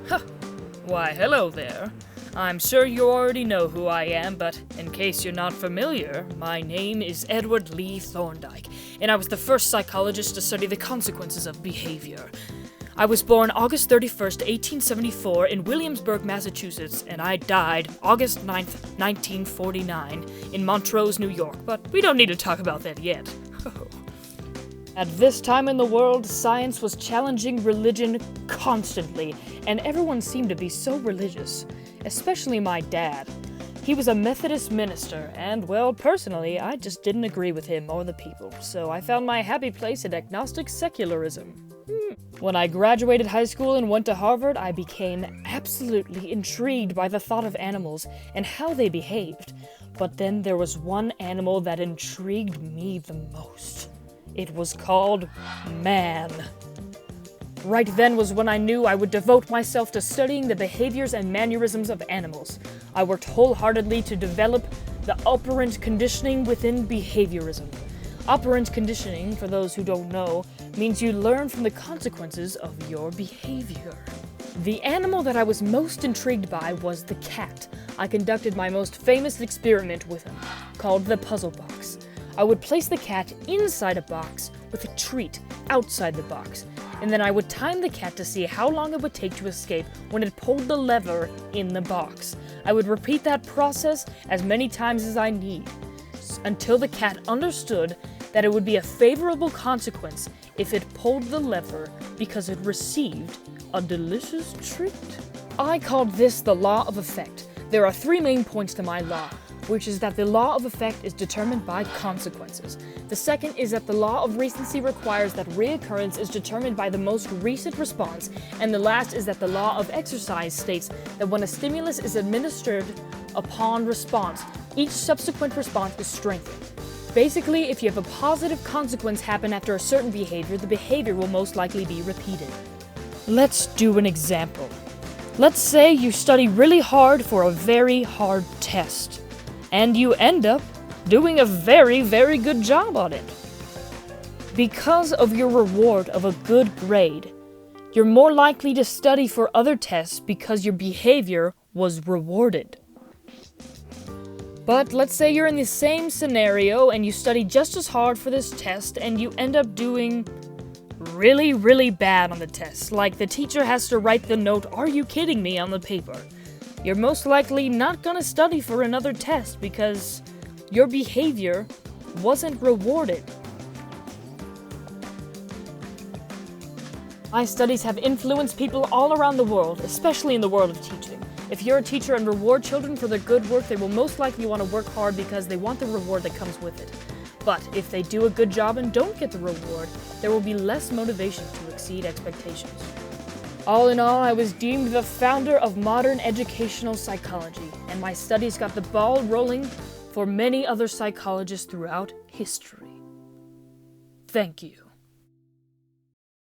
Huh. Why, hello there. I'm sure you already know who I am, but in case you're not familiar, my name is Edward Lee Thorndike, and I was the first psychologist to study the consequences of behavior. I was born August 31st, 1874 in Williamsburg, Massachusetts, and I died August 9th, 1949 in Montrose, New York, but we don't need to talk about that yet. At this time in the world, science was challenging religion constantly, and everyone seemed to be so religious, especially my dad. He was a Methodist minister, and, well, personally, I just didn't agree with him or the people, so I found my happy place in agnostic secularism. When I graduated high school and went to Harvard, I became absolutely intrigued by the thought of animals and how they behaved. But then there was one animal that intrigued me the most. It was called man. Right then was when I knew I would devote myself to studying the behaviors and mannerisms of animals. I worked wholeheartedly to develop the operant conditioning within behaviorism. Operant conditioning, for those who don't know, means you learn from the consequences of your behavior. The animal that I was most intrigued by was the cat. I conducted my most famous experiment with him, called the puzzle box. I would place the cat inside a box with a treat outside the box, and then I would time the cat to see how long it would take to escape when it pulled the lever in the box. I would repeat that process as many times as I need, until the cat understood that it would be a favorable consequence if it pulled the lever because it received a delicious treat. I called this the law of effect. There are three main points to my law, which is that the law of effect is determined by consequences. The second is that the law of recency requires that reoccurrence is determined by the most recent response, and the last is that the law of exercise states that when a stimulus is administered upon response, each subsequent response is strengthened. Basically, if you have a positive consequence happen after a certain behavior, the behavior will most likely be repeated. Let's do an example. Let's say you study really hard for a very hard test, and you end up doing a very, very good job on it. Because of your reward of a good grade, you're more likely to study for other tests because your behavior was rewarded. But let's say you're in the same scenario and you study just as hard for this test and you end up doing really, really bad on the test. Like the teacher has to write the note, "Are you kidding me?" on the paper. You're most likely not gonna study for another test because your behavior wasn't rewarded. My studies have influenced people all around the world, especially in the world of teaching. If you're a teacher and reward children for their good work, they will most likely want to work hard because they want the reward that comes with it. But if they do a good job and don't get the reward, there will be less motivation to exceed expectations. All in all, I was deemed the founder of modern educational psychology, and my studies got the ball rolling for many other psychologists throughout history. Thank you.